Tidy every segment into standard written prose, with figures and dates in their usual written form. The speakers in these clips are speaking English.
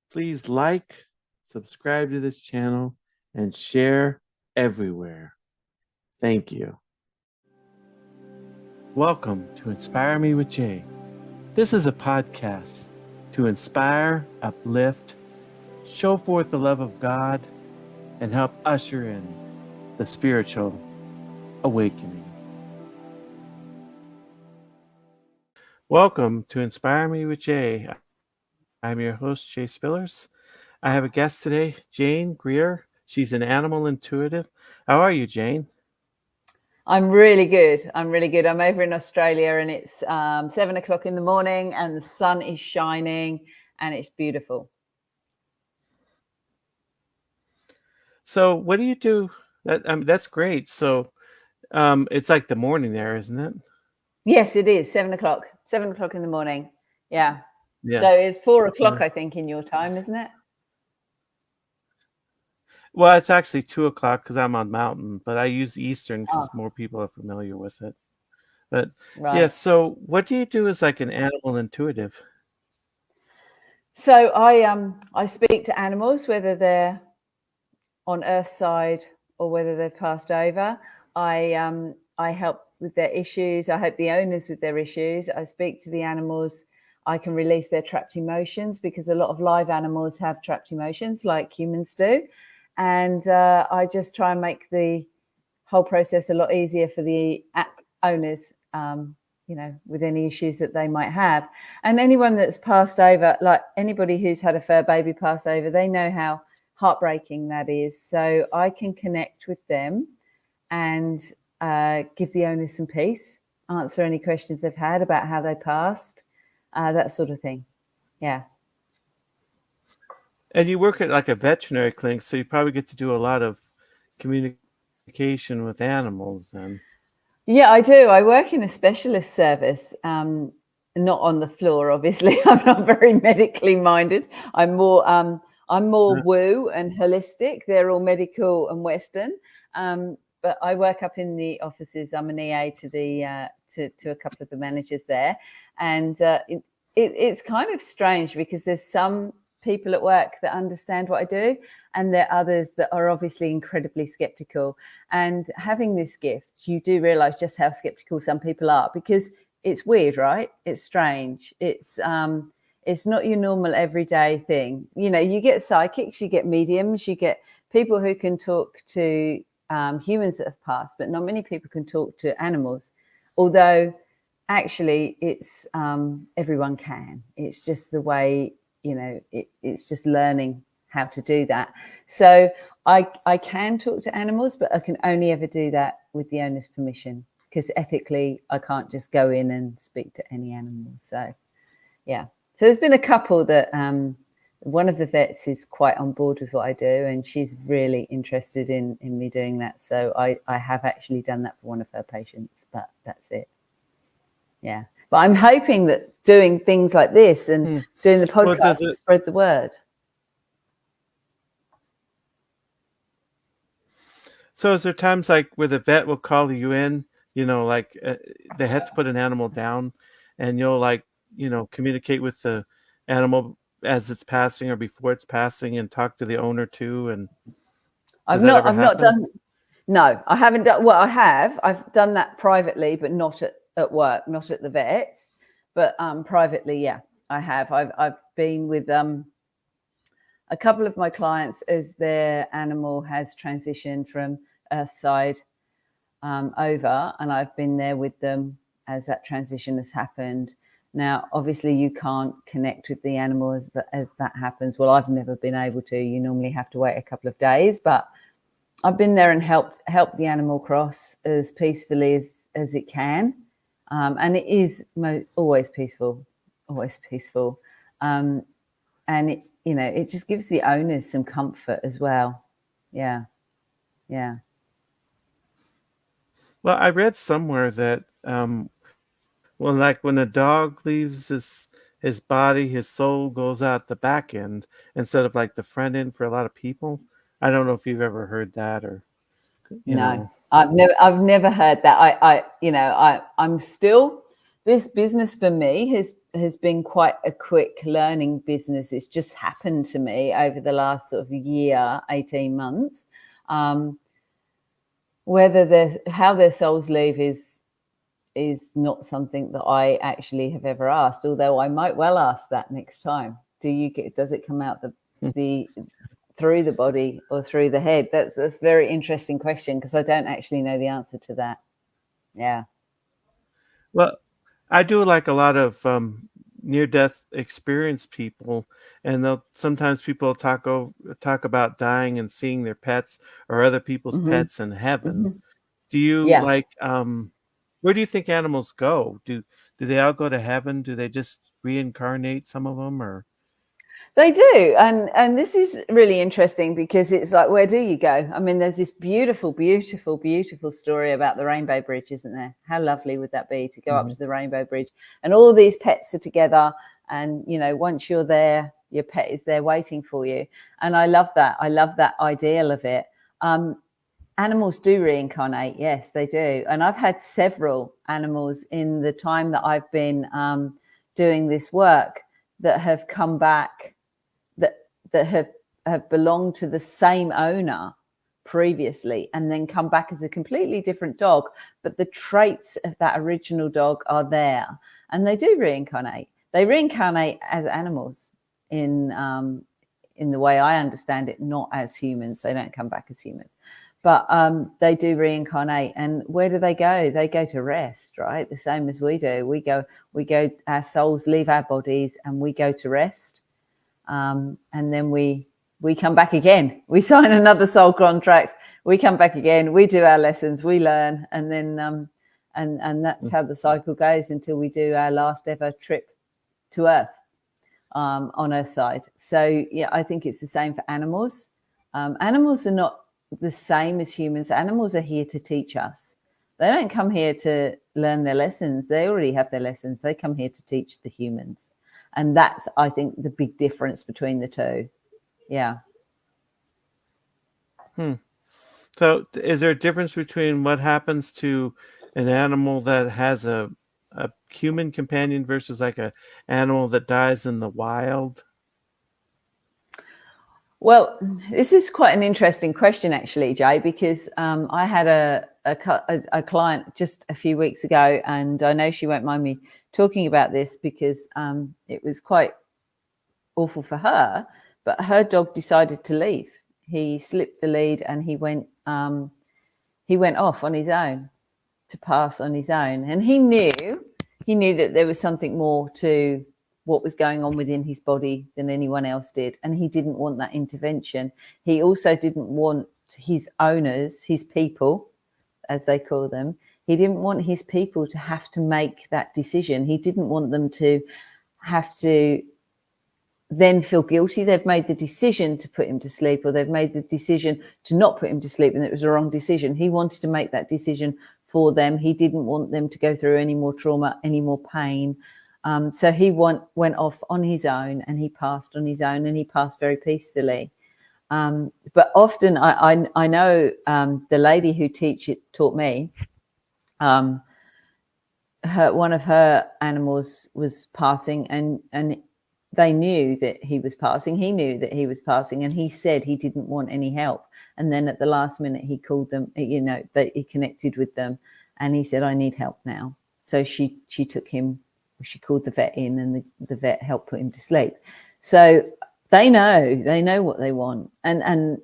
Please like, subscribe to this channel, and share everywhere. Thank you. Welcome to Inspire Me with Jay. This is a podcast to inspire, uplift, show forth the love of God, and help usher in the spiritual awakening. Welcome to Inspire Me with Jay. I'm your host, Jay Spillers. I have a guest today, Jane Greer. She's an animal intuitive. How are you, Jane? I'm really good. I'm over in Australia and it's 7 o'clock in the morning and the sun is shining and it's beautiful. So what do you do? That's great. So it's like the morning there, isn't it? Yes, it is. 7 o'clock. 7 o'clock in the morning. Yeah. Yeah. So it's 4 o'clock, I think, in your time, isn't it? Well, it's actually 2 o'clock because I'm on Mountain, but I use Eastern because more people are familiar with it. But right. Yeah, so what do you do as like an animal intuitive? So I speak to animals, whether they're on Earth side or whether they've passed over. I help with their issues. I help the owners with their issues. I speak to the animals. I can release their trapped emotions because a lot of live animals have trapped emotions like humans do. And I just try and make the whole process a lot easier for the owners, with any issues that they might have. And anyone that's passed over, like anybody who's had a fur baby pass over, they know how heartbreaking that is. So I can connect with them and give the owners some peace, answer any questions they've had about how they passed, that sort of thing. Yeah. And you work at like a veterinary clinic, so you probably get to do a lot of communication with animals then. Yeah, I do. I work in a specialist service, not on the floor, obviously. I'm not very medically minded. I'm more woo and holistic. They're all medical and Western. But I work up in the offices. I'm an EA to the to a couple of the managers there, and it's kind of strange because there's some people at work that understand what I do, and there are others that are obviously incredibly skeptical. And having this gift, you do realize just how skeptical some people are because it's weird, right? It's strange. It's not your normal everyday thing. You know, you get psychics, you get mediums, you get people who can talk to humans that have passed, but not many people can talk to animals. Although actually it's everyone can. It's just the way, it's just learning how to do that. So I can talk to animals, but I can only ever do that with the owner's permission because ethically I can't just go in and speak to any animal. So yeah. So there's been a couple that one of the vets is quite on board with what I do and she's really interested in me doing that. So I have actually done that for one of her patients, but that's it. Yeah. But I'm hoping that doing things like this and doing the podcast will spread the word. So is there times like where the vet will call you in, like they have to put an animal down and you'll communicate with the animal as it's passing or before it's passing and talk to the owner too? And I've not done, no, I haven't done, well, I've done that privately, but not at work, not at the vets, but privately, yeah, I have. I've been with a couple of my clients as their animal has transitioned from Earthside over, and I've been there with them as that transition has happened. Now, obviously, you can't connect with the animal as that happens. Well, I've never been able to. You normally have to wait a couple of days, but I've been there and helped the animal cross as peacefully as it can. And it is always peaceful. And it just gives the owners some comfort as well. Yeah. Yeah. Well, I read somewhere that, like when a dog leaves his body, his soul goes out the back end instead of like the front end for a lot of people. I don't know if you've ever heard that or, No, I've never heard that. I'm still, this business for me has been quite a quick learning business. It's just happened to me over the last sort of year, 18 months. Whether how their souls leave is not something that I actually have ever asked, although I might well ask that next time. Does it come out the through the body or through the head? That's a very interesting question, because I don't actually know the answer to that. Yeah. Well, I do like a lot of near-death experience people, and sometimes people talk about dying and seeing their pets or other people's Mm-hmm. pets in heaven. Mm-hmm. Do you Yeah. like where do you think animals go? Do they all go to heaven? Do they just reincarnate, some of them, or? They do, and this is really interesting, because it's like, where do you go? I mean, there's this beautiful, beautiful, beautiful story about the Rainbow Bridge, isn't there? How lovely would that be to go up to the Rainbow Bridge, and all these pets are together, and once you're there, your pet is there waiting for you. And I love that. I love that ideal of it. Animals do reincarnate, yes, they do. And I've had several animals in the time that I've been doing this work that have come back, that have belonged to the same owner previously, and then come back as a completely different dog, but the traits of that original dog are there, and they do reincarnate. They reincarnate as animals in the way I understand it, not as humans. They don't come back as humans, but they do reincarnate. And where do they go? They go to rest, right? The same as we do. We go, our souls leave our bodies and we go to rest. And then we come back again. We sign another soul contract. We come back again. We do our lessons. We learn, and then and that's how the cycle goes until we do our last ever trip to Earth, on Earth side. So yeah, I think it's the same for animals. Animals are not the same as humans. Animals are here to teach us. They don't come here to learn their lessons. They already have their lessons. They come here to teach the humans. And that's, I think, the big difference between the two. Yeah. So is there a difference between what happens to an animal that has a human companion versus like a animal that dies in the wild? Well, this is quite an interesting question, actually, Jay, because I had a client just a few weeks ago, and I know she won't mind me talking about this, because it was quite awful for her, but her dog decided to leave. He slipped the lead and he went off on his own, to pass on his own. And he knew that there was something more to what was going on within his body than anyone else did. And he didn't want that intervention. He also didn't want his owners, his people, as they call them, he didn't want his people to have to make that decision. He didn't want them to have to then feel guilty. They've made the decision to put him to sleep, or they've made the decision to not put him to sleep, and it was a wrong decision. He wanted to make that decision for them. He didn't want them to go through any more trauma, any more pain. So he went off on his own, and he passed on his own, and he passed very peacefully. But often I know the lady who taught me, one of her animals was passing, and they knew that he was passing. He knew that he was passing, and he said he didn't want any help. And then at the last minute, he called them, that he connected with them, and he said, I need help now. So she took him, she called the vet in, and the vet helped put him to sleep. So they know what they want. And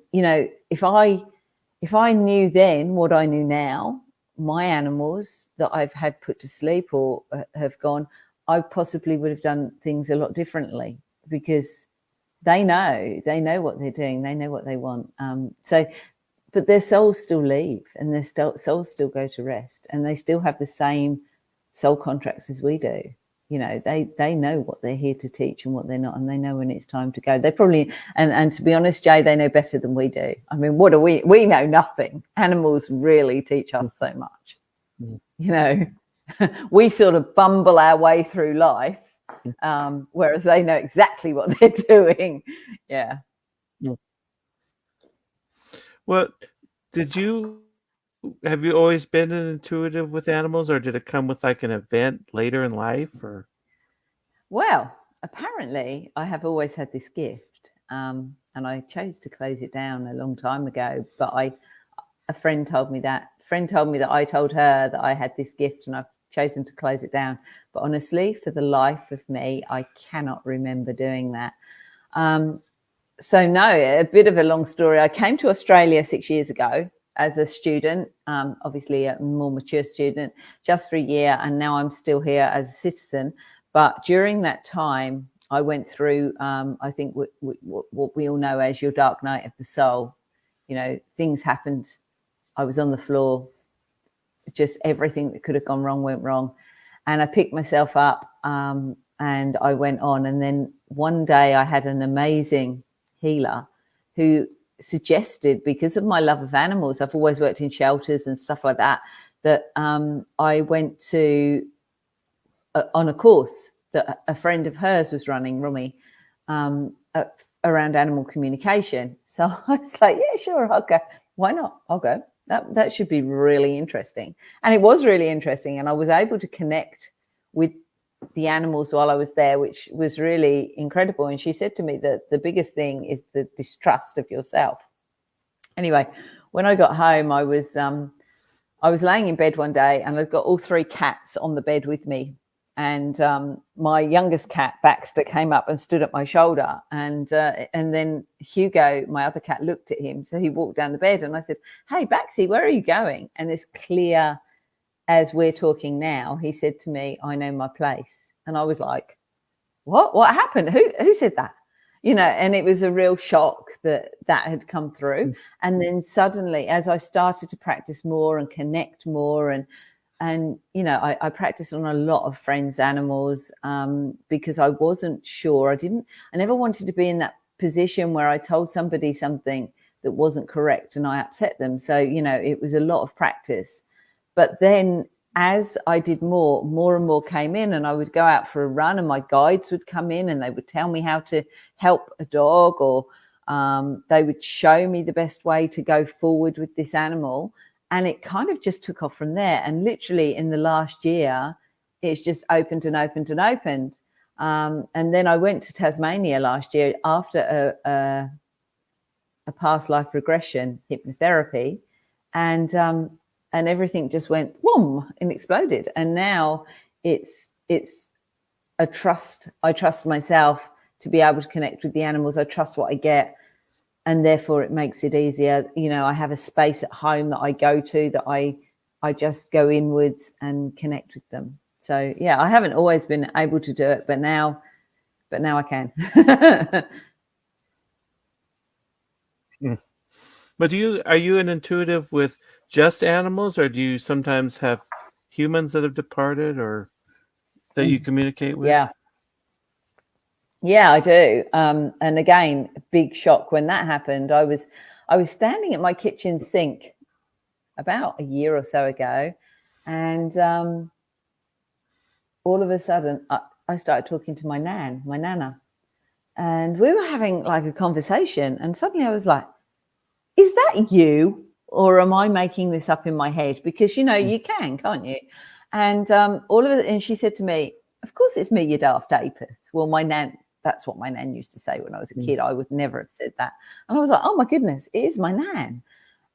if I knew then what I knew now, my animals that I've had put to sleep or have gone, I possibly would have done things a lot differently, because they know what they're doing. They know what they want. But their souls still leave, and their souls still go to rest, and they still have the same soul contracts as we do. They know what they're here to teach and what they're not, and they know when it's time to go. They probably, and to be honest, Jay, they know better than we do. I mean, what do we know? Nothing. Animals really teach us so much. We sort of bumble our way through life, whereas they know exactly what they're doing. Yeah. Well, have you always been an intuitive with animals, or did it come with like an event later in life, or? Well, apparently I have always had this gift, and I chose to close it down a long time ago. But a friend told me that. Friend told me that I told her that I had this gift, and I've chosen to close it down. But honestly, for the life of me, I cannot remember doing that. So no, a bit of a long story. I came to Australia 6 years ago as a student, obviously a more mature student, just for a year, and now I'm still here as a citizen. But during that time, I went through, I think, what we all know as your dark night of the soul. You know, things happened. I was on the floor. Just everything that could have gone wrong went wrong. And I picked myself up, and I went on. And then one day I had an amazing healer who suggested, because of my love of animals, I've always worked in shelters and stuff like that, that I went to on a course that a friend of hers was running, Rumi, around animal communication. So I was like, yeah, sure, I'll go. Why not? I'll go. That should be really interesting. And it was really interesting. And I was able to connect with the animals while I was there, which was really incredible. And she said to me that the biggest thing is the distrust of yourself. Anyway, when I got home, I was laying in bed one day, and I'd got all 3 cats on the bed with me. And my youngest cat, Baxter, came up and stood at my shoulder. And then Hugo, my other cat, looked at him. So he walked down the bed, and I said, "Hey, Baxie, where are you going?" And as clear as we're talking now, he said to me, "I know my place." And I was like, what happened? Who said that? You know, and it was a real shock that had come through. And then suddenly, as I started to practice more and connect more, and you know, I practiced on a lot of friends' animals, because I wasn't sure. I never wanted to be in that position where I told somebody something that wasn't correct and I upset them. So, you know, it was a lot of practice. But then as I did more and more came in, and I would go out for a run, and my guides would come in and they would tell me how to help a dog, or they would show me the best way to go forward with this animal. And it kind of just took off from there. And literally in the last year, it's just opened and opened and opened. And then I went to Tasmania last year after a past life regression hypnotherapy, and everything just went whoom and exploded. And now it's a trust. I trust myself to be able to connect with the animals. I trust what I get. And therefore it makes it easier. You know, I have a space at home that I go to, that I just go inwards and connect with them. So yeah, I haven't always been able to do it, but now I can. But are you an intuitive with just animals, or do you sometimes have humans that have departed, or that you communicate with? Yeah, I do. And again, big shock when that happened. I was standing at my kitchen sink about a year or so ago, and all of a sudden I started talking to my nana, and we were having like a conversation, and suddenly I was like, "Is that you, or am I making this up in my head?" Because, you know, you can't you? And all of it, and she said to me, "Of course it's me, you daft apeth." Well, my nan, that's what my nan used to say when I was a kid. I would never have said that. And I was like, oh my goodness, it is my nan.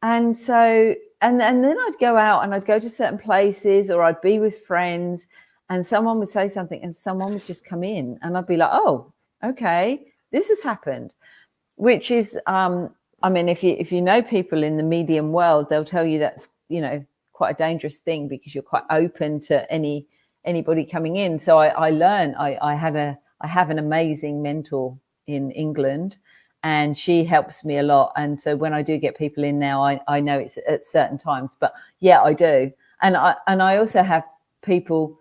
And so, and then I'd go out and I'd go to certain places, or I'd be with friends, and someone would say something and someone would just come in, and I'd be like, oh, okay, this has happened. Which is, I mean, if you know people in the medium world, they'll tell you that's, you know, quite a dangerous thing, because you're quite open to anybody coming in. So I learned, I have an amazing mentor in England, and she helps me a lot. And so when I do get people in now, I know it's at certain times. But yeah, I do. And I also have people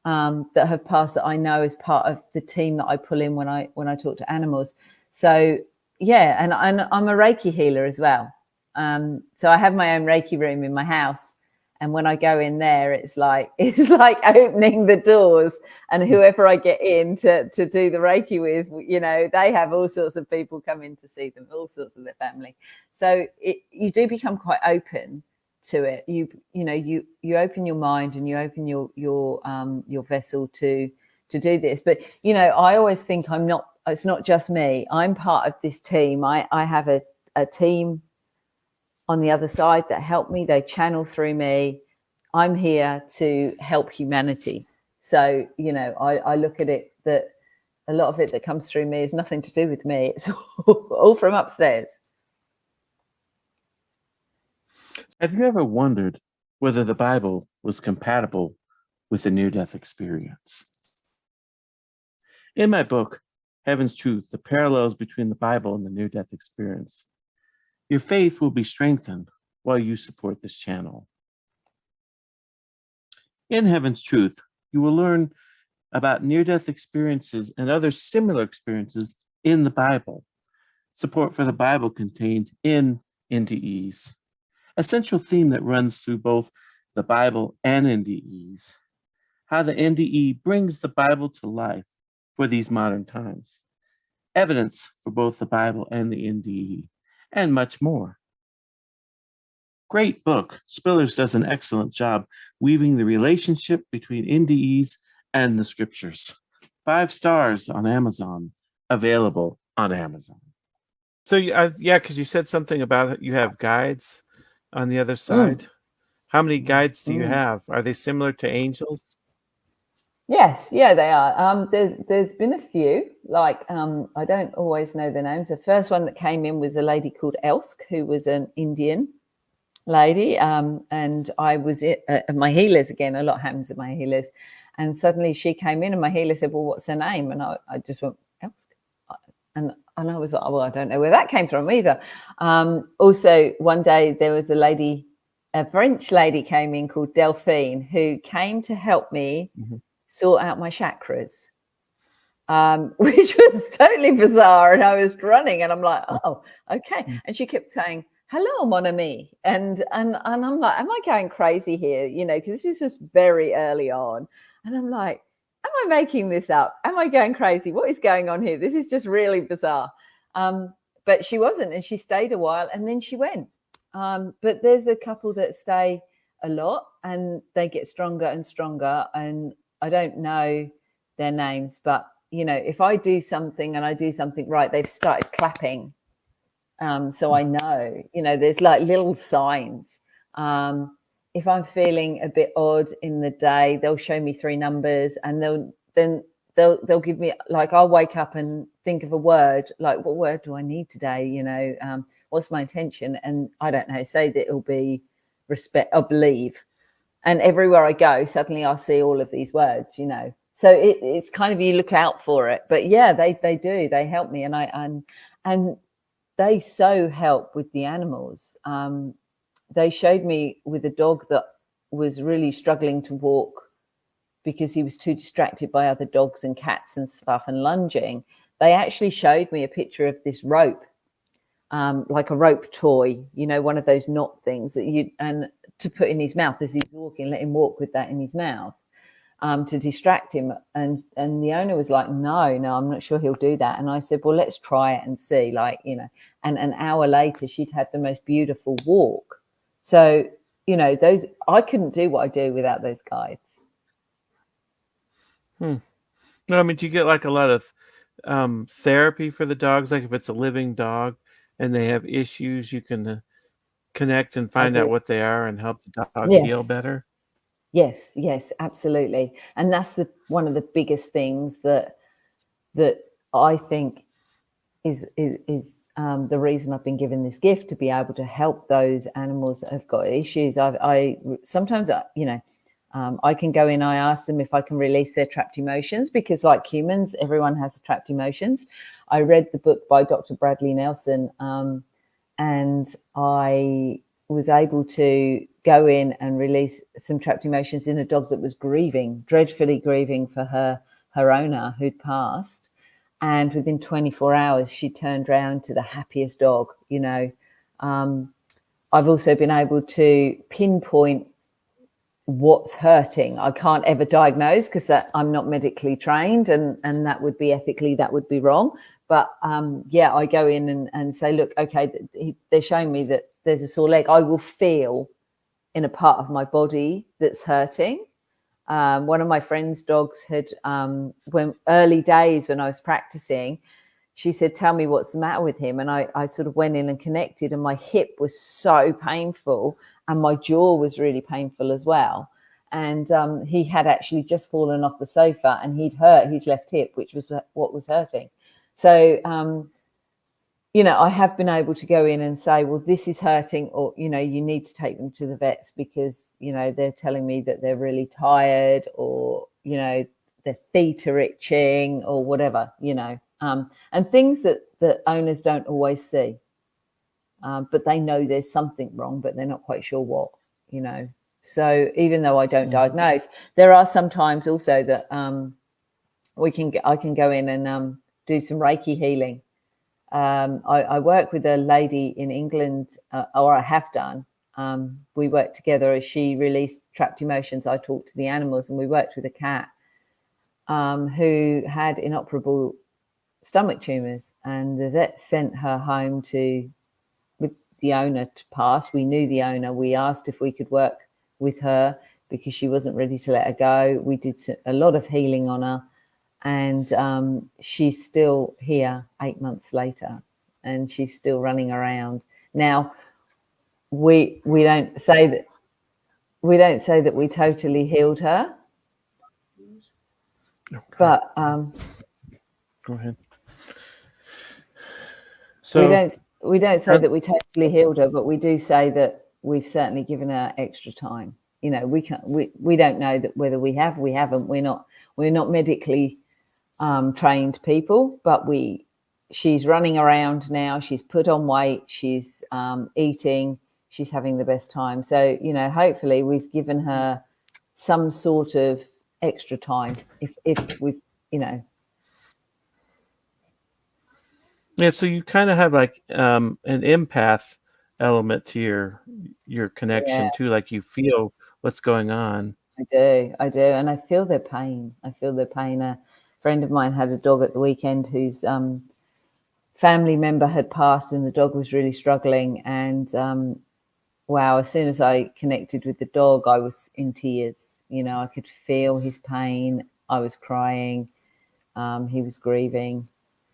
that have passed that I know as part of the team that I pull in when I talk to animals. So yeah, and I'm a Reiki healer as well. So I have my own Reiki room in my house, and when I go in there, it's like opening the doors, and whoever I get in to do the Reiki with, you know, they have all sorts of people come in to see them, all sorts of their family. So you do become quite open to it. You open your mind, and you open your vessel to to do this. But, you know, I always think it's not just me. I'm part of this team. I have a team on the other side that help me. They channel through me. I'm here to help humanity. So, you know, I look at it that a lot of it that comes through me is nothing to do with me. It's all from upstairs. Have you ever wondered whether the Bible was compatible with a near-death experience? In my book, Heaven's Truth, the parallels between the Bible and the near-death experience, your faith will be strengthened while you support this channel. In Heaven's Truth, you will learn about near-death experiences and other similar experiences in the Bible. Support for the Bible contained in NDEs, a central theme that runs through both the Bible and NDEs, how the NDE brings the Bible to life for these modern times, evidence for both the Bible and the NDE, and much more. Great book. Spillers does an excellent job weaving the relationship between NDEs and the scriptures. 5 stars on Amazon, available on Amazon. So, yeah, because you said something about you have guides on the other side. How many guides do you have? Are they similar to angels? Yes, yeah, they are. There's been a few, like, I don't always know the names. The first one that came in was a lady called Elsk, who was an Indian lady. And I was at my healers again. A lot happens at my healers. And suddenly she came in and my healer said, well, what's her name? And I just went, Elsk. And I was like, well, I don't know where that came from either. Also, one day there was a French lady came in called Delphine, who came to help me sort out my chakras, which was totally bizarre. And I was running and I'm like, oh, okay. And she kept saying, hello, mon ami. And I'm like, am I going crazy here? You know, because this is just very early on. And I'm like, am I making this up? Am I going crazy? What is going on here? This is just really bizarre. But she wasn't, and she stayed a while and then she went. But there's a couple that stay a lot and they get stronger and stronger. And I don't know their names, but, you know, if I do something and I do something right, they've started clapping. So I know, you know, there's like little signs. If I'm feeling a bit odd in the day, they'll show me 3 numbers and they'll give me, like, I'll wake up and think of a word, like, what word do I need today? You know, what's my intention? And I don't know, say that it'll be respect or believe. And everywhere I go, suddenly I'll see all of these words, you know. So it's kind of, you look out for it. But yeah, they do. They help me. And they so help with the animals. They showed me with a dog that was really struggling to walk because he was too distracted by other dogs and cats and stuff and lunging. They actually showed me a picture of this rope, like a rope toy, you know, one of those knot things and to put in his mouth as he's walking, let him walk with that in his mouth. To distract him. And the owner was like, no, I'm not sure he'll do that. And I said, well, let's try it and see, like, you know. And an hour later, she'd had the most beautiful walk. So, you know, I couldn't do what I do without those guides. No, I mean, do you get like a lot of therapy for the dogs? Like if it's a living dog and they have issues, you can connect and find out what they are and help the dog heal better? Yes, absolutely. And that's one of the biggest things that I think is the reason I've been given this gift, to be able to help those animals that have got issues. I sometimes, you know, I can go in, I ask them if I can release their trapped emotions, because like humans, everyone has trapped emotions. I read the book by Dr. Bradley Nelson, and I was able to go in and release some trapped emotions in a dog that was dreadfully grieving for her owner who'd passed. And within 24 hours, she turned around to the happiest dog, you know. I've also been able to pinpoint what's hurting. I can't ever diagnose because I'm not medically trained, and that would be ethically, that would be wrong. But yeah, I go in and say, look, okay, they're showing me that there's a sore leg. I will feel in a part of my body that's hurting. One of my friend's dogs had, when early days when I was practicing, she said, "Tell me what's the matter with him." And I sort of went in and connected, and my hip was so painful and my jaw was really painful as well. And he had actually just fallen off the sofa and he'd hurt his left hip, which was what was hurting. So, I have been able to go in and say, well, this is hurting, or, you need to take them to the vets because, they're telling me that they're really tired, or, their feet are itching or whatever, and things that owners don't always see. But they know there's something wrong, but they're not quite sure what, So even though I don't diagnose, there are some times also that I can go in and do some Reiki healing. I work with a lady in England, or I have done. We worked together as she released trapped emotions. I talked to the animals, and we worked with a cat who had inoperable stomach tumors, and the vet sent her home with the owner to pass. We knew the owner. We asked if we could work with her because she wasn't ready to let her go. We did a lot of healing on her, and she's still here 8 months later, and she's still running around. Now, we don't say that we totally healed her, but go ahead. So we don't say that we totally healed her, but we do say that we've certainly given her extra time. We don't know that whether we haven't. We're not medically trained people, but she's running around now. She's put on weight. She's eating. She's having the best time. So, hopefully we've given her some sort of extra time if we've, Yeah, so you kind of have like an empath element to your connection too, like you feel what's going on. I do, and I feel their pain. A friend of mine had a dog at the weekend whose family member had passed, and the dog was really struggling. And wow, as soon as I connected with the dog, I was in tears. I could feel his pain. I was crying. He was grieving.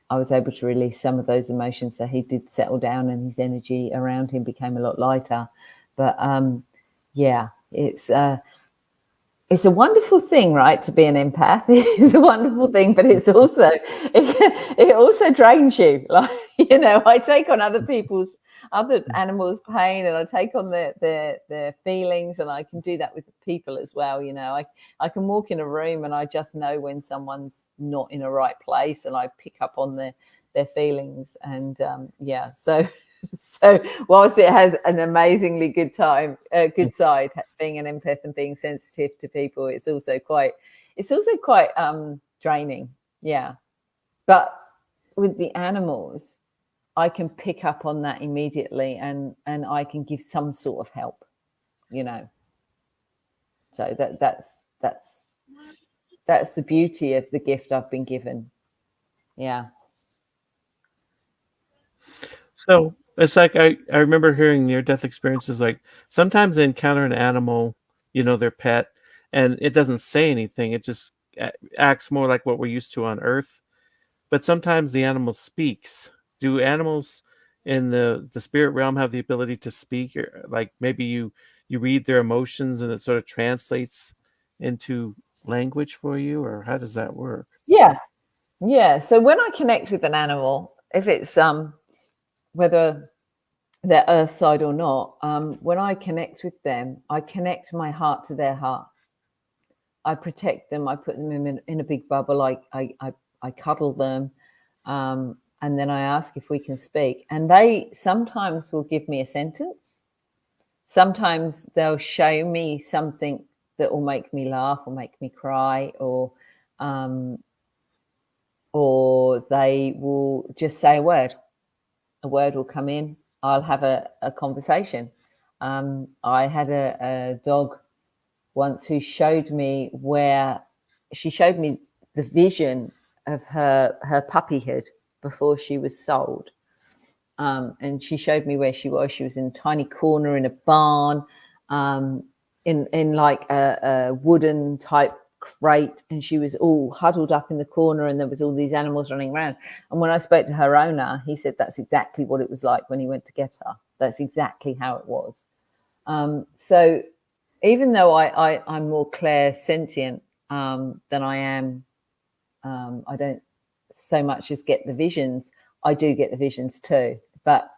I was able to release some of those emotions, so he did settle down, and his energy around him became a lot lighter. But it's a wonderful thing, right, to be an empath. It's a wonderful thing, but it also drains you. Like, I take on other animals' pain, and I take on their feelings, and I can do that with people as well. I can walk in a room and I just know when someone's not in a right place, and I pick up on their feelings. And so whilst it has an amazingly good side, being an empath and being sensitive to people, it's also quite draining. Yeah. But with the animals, I can pick up on that immediately, and I can give some sort of help, So that's the beauty of the gift I've been given. Yeah. So it's like I remember hearing near-death experiences. Like sometimes they encounter an animal, their pet, and it doesn't say anything. It just acts more like what we're used to on Earth. But sometimes the animal speaks. Do animals in the spirit realm have the ability to speak? Or like maybe you read their emotions and it sort of translates into language for you, or how does that work? Yeah. So when I connect with an animal, if it's whether they're earth side or not, when I connect with them, I connect my heart to their heart. I protect them. I put them in a big bubble. I cuddle them, and then I ask if we can speak. And they sometimes will give me a sentence. Sometimes they'll show me something that will make me laugh or make me cry, or they will just say a word. A word will come in. I'll have a conversation. I had a dog once who showed me the vision of her puppyhood before she was sold. And she showed me where she was. She was in a tiny corner in a barn. in like a wooden type crate, and she was all huddled up in the corner, and there was all these animals running around. And when I spoke to her owner, he said that's exactly what it was like when he went to get her. That's exactly how it was. So even though I'm more clairsentient than I am, I don't so much as get the visions. I do get the visions too, but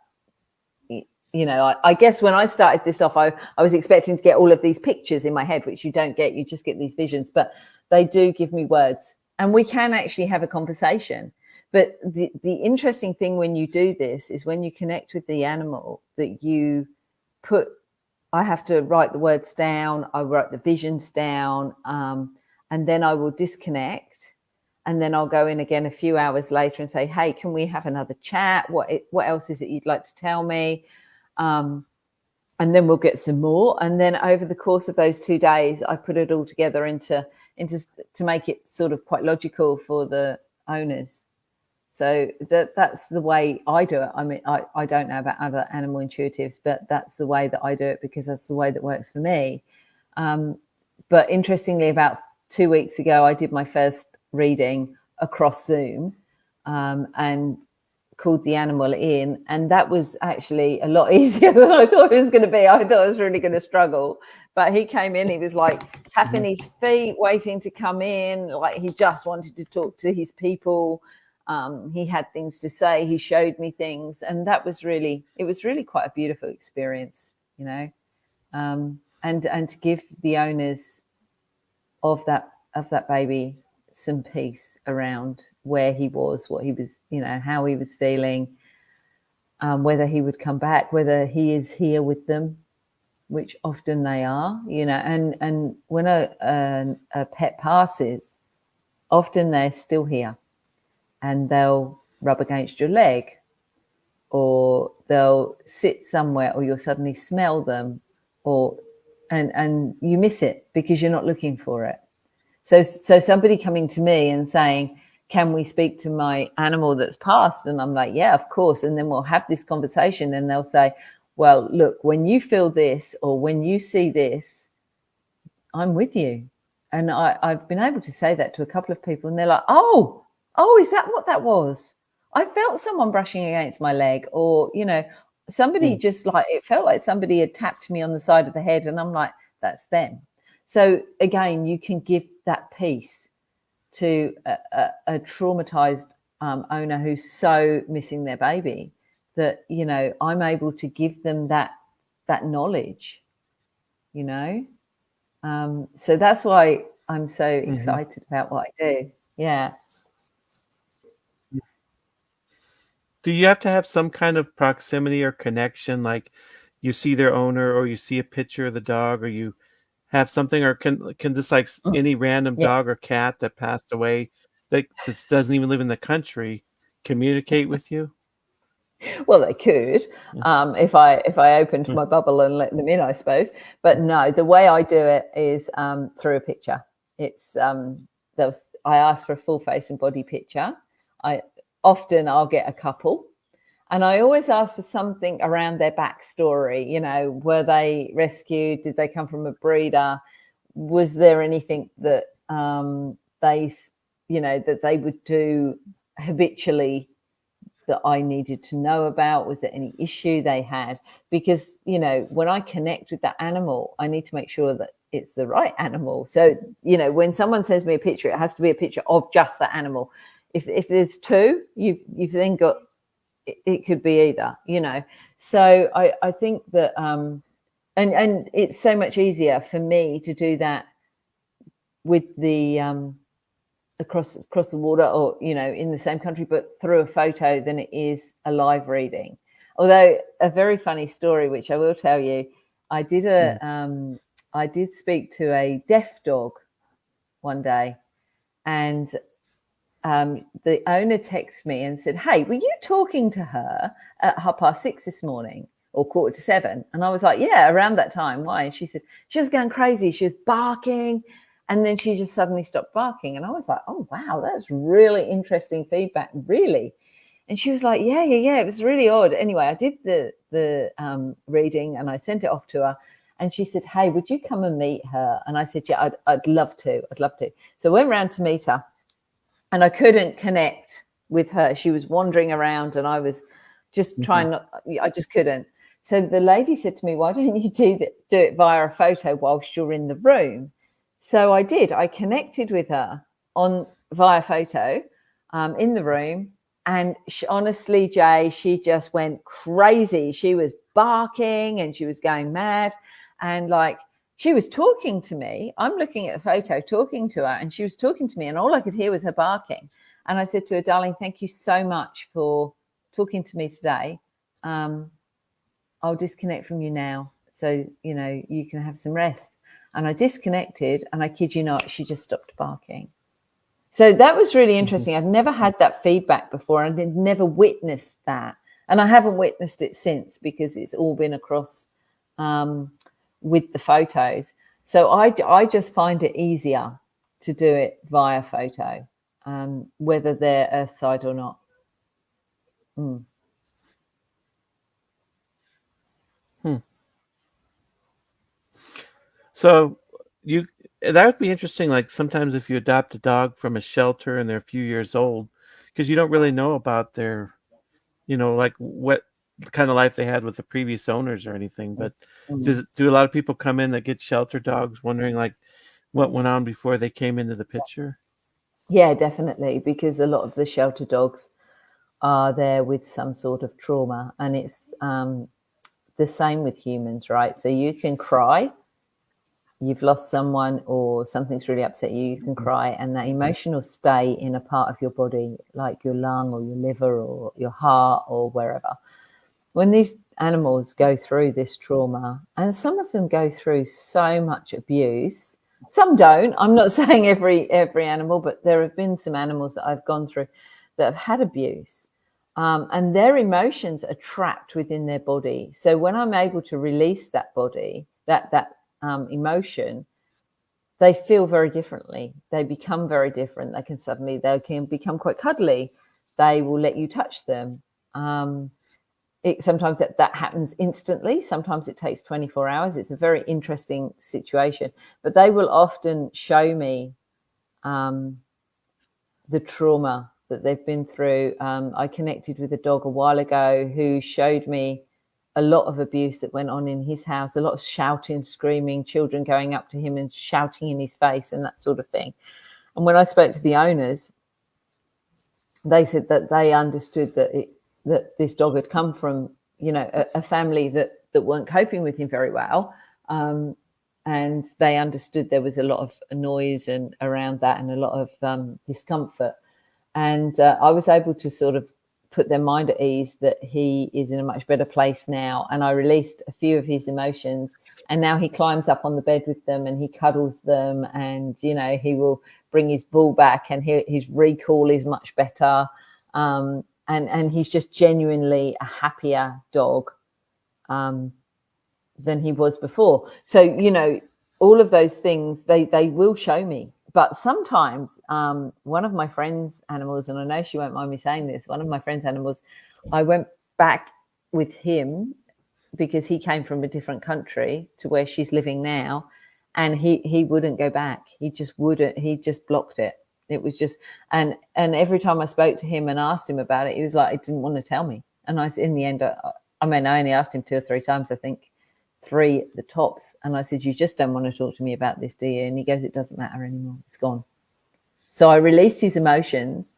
you know, I guess when I started this off, I was expecting to get all of these pictures in my head, which you don't get. You just get these visions, but they do give me words, and we can actually have a conversation. But the interesting thing when you do this is when you connect with the animal, that you put, I have to write the words down, I write the visions down, and then I will disconnect. And then I'll go in again a few hours later and say, hey, can we have another chat? What else is it you'd like to tell me? And then we'll get some more. And then over the course of those 2 days, I put it all together into to make it sort of quite logical for the owners. So that's the way I do it. I mean, I don't know about other animal intuitives, but that's the way that I do it because that's the way that works for me. But interestingly, about 2 weeks ago, I did my first reading across Zoom, and called the animal in, and that was actually a lot easier than I thought it was going to be. I thought I was really going to struggle, but he came in, he was like tapping his feet, waiting to come in, like he just wanted to talk to his people. He had things to say, he showed me things, and it was really quite a beautiful experience, you know. And to give the owners of that baby some peace around where he was, what he was, you know, how he was feeling, whether he would come back, whether he is here with them, which often they are, you know. And when a pet passes, often they're still here, and they'll rub against your leg, or they'll sit somewhere, or you'll suddenly smell them, or and you miss it because you're not looking for it. So somebody coming to me and saying, can we speak to my animal that's passed? And I'm like, yeah, of course. And then we'll have this conversation, and they'll say, well, look, when you feel this or when you see this, I'm with you. And I've been able to say that to a couple of people, and they're like, oh, is that what that was? I felt someone brushing against my leg, or, you know, somebody just like, it felt like somebody had tapped me on the side of the head, and I'm like, that's them. So again, you can give that peace to a traumatized owner who's so missing their baby, that, you know, I'm able to give them that knowledge, you know. So that's why I'm so excited about what I do. Yeah. Do you have to have some kind of proximity or connection, like you see their owner, or you see a picture of the dog, or you have something, or can just like any random dog or cat that passed away that doesn't even live in the country communicate with you? Well, they could, if I opened my bubble and let them in, I suppose. But no, the way I do it is through a picture. It's I ask for a full face and body picture. I'll get a couple, and I always ask for something around their backstory. You know, were they rescued? Did they come from a breeder? Was there anything that that they would do habitually that I needed to know about? Was there any issue they had? Because, you know, when I connect with that animal, I need to make sure that it's the right animal. So, you know, when someone sends me a picture, it has to be a picture of just that animal. If there's two, you've then got, it could be either, you know. So I think that and it's so much easier for me to do that with the across the water, or, you know, in the same country, but through a photo, than it is a live reading. Although a very funny story, which I will tell you, I did speak to a deaf dog one day, and the owner texted me and said, hey, were you talking to her at 6:30 this morning, or 6:45? And I was like, yeah, around that time. Why? And she said she was going crazy, she was barking, and then she just suddenly stopped barking. And I was like, oh wow, that's really interesting feedback, really. And she was like, yeah, it was really odd. Anyway, I did the reading, and I sent it off to her, And she said, hey, would you come and meet her? And I said, yeah, I'd love to. I'd love to. So I went round to meet her, and I couldn't connect with her. She was wandering around, and I was just trying not, I just couldn't. So the lady said to me, why don't you do it via a photo whilst you're in the room? So I did. I connected with her via photo in the room. And honestly, Jay, she just went crazy. She was barking and she was going mad. And like, she was talking to me. I'm looking at the photo, talking to her, and she was talking to me, and all I could hear was her barking. And I said to her, darling, thank you so much for talking to me today. I'll disconnect from you now, so you can have some rest. And I disconnected, and I kid you not, she just stopped barking. So that was really interesting. I've never had that feedback before, and I'd never witnessed that. And I haven't witnessed it since, because it's all been across with the photos. So I just find it easier to do it via photo, whether they're earthside or not. So that would be interesting. Like sometimes if you adopt a dog from a shelter and they're a few years old, because you don't really know about their, like what kind of life they had with the previous owners or anything. But do a lot of people come in that get shelter dogs wondering like what went on before they came into the picture? Yeah, definitely, because a lot of the shelter dogs are there with some sort of trauma, and it's the same with humans, right? So you can cry, you've lost someone or something's really upset you, you can cry, and that emotion will stay in a part of your body, like your lung or your liver or your heart or wherever. When these animals go through this trauma, and some of them go through so much abuse, some don't. I'm not saying every animal, but there have been some animals that I've gone through that have had abuse, and their emotions are trapped within their body. So when I'm able to release that body, that emotion, they feel very differently. They become very different. They can become quite cuddly. They will let you touch them. Sometimes that happens instantly. Sometimes it takes 24 hours. It's a very interesting situation. But they will often show me the trauma that they've been through. I connected with a dog a while ago who showed me a lot of abuse that went on in his house, a lot of shouting, screaming, children going up to him and shouting in his face and that sort of thing. And when I spoke to the owners, they said that they understood that this dog had come from, a family that weren't coping with him very well. And they understood there was a lot of noise and around that and a lot of discomfort. And I was able to sort of put their mind at ease that he is in a much better place now. And I released a few of his emotions, and now he climbs up on the bed with them and he cuddles them, and, he will bring his ball back, and his recall is much better. And he's just genuinely a happier dog than he was before. So, all of those things, they will show me. But sometimes one of my friend's animals, and I know she won't mind me saying this, one of my friend's animals, I went back with him because he came from a different country to where she's living now, and he wouldn't go back. He just wouldn't. He just blocked it. It was just, and every time I spoke to him and asked him about it, he was like, he didn't want to tell me. And in the end, I only asked him 2 or 3 times, I think 3 at the tops. And I said, you just don't want to talk to me about this, do you? And he goes, it doesn't matter anymore. It's gone. So I released his emotions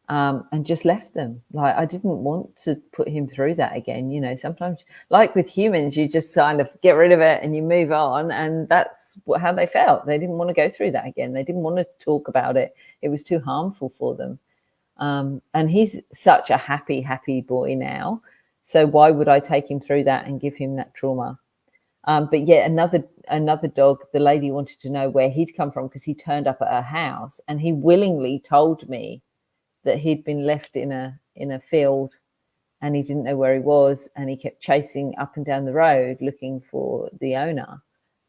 and just left them. Like, I didn't want to put him through that again. Sometimes, like with humans, you just kind of get rid of it and you move on. And that's how they felt. They didn't want to go through that again. They didn't want to talk about it. It was too harmful for them. And he's such a happy boy now. So why would I take him through that and give him that trauma? But yet another dog, the lady wanted to know where he'd come from because he turned up at her house, and he willingly told me that he'd been left in a field and he didn't know where he was, and he kept chasing up and down the road looking for the owner.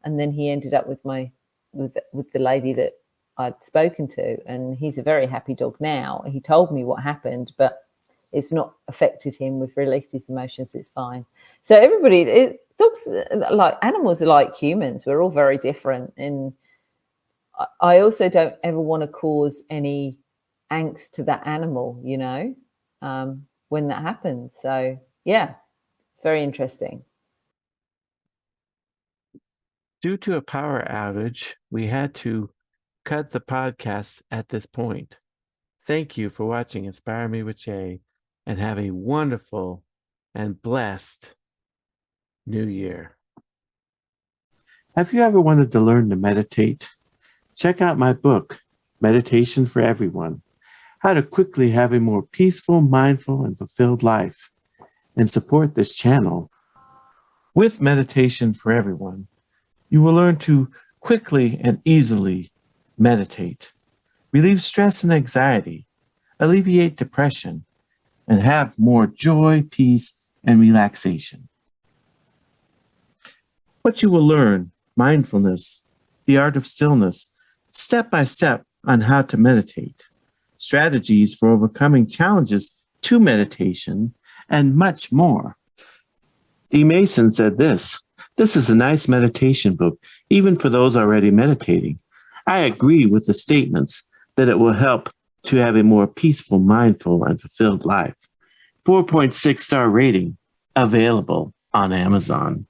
And then he ended up with the lady that I'd spoken to, and he's a very happy dog now. He told me what happened, but it's not affected him. We've released his emotions. It's fine. So everybody, dogs, like animals, are like humans. We're all very different. And I also don't ever want to cause any angst to that animal, you know, when that happens. So yeah, it's very interesting. Due to a power outage, we had to cut the podcast at this point. Thank you for watching Inspire Me with Jay, and have a wonderful and blessed new year. Have you ever wanted to learn to meditate? Check out my book, Meditation for Everyone: How to Quickly Have a More Peaceful, Mindful, and Fulfilled Life, and support this channel. With Meditation for Everyone, you will learn to quickly and easily meditate, relieve stress and anxiety, alleviate depression, and have more joy, peace, and relaxation. What you will learn: mindfulness, the art of stillness, step by step on how to meditate, strategies for overcoming challenges to meditation, and much more. D. Mason said this is a nice meditation book, even for those already meditating. I agree with the statements that it will help to have a more peaceful, mindful, and fulfilled life. 4.6 star rating, available on Amazon.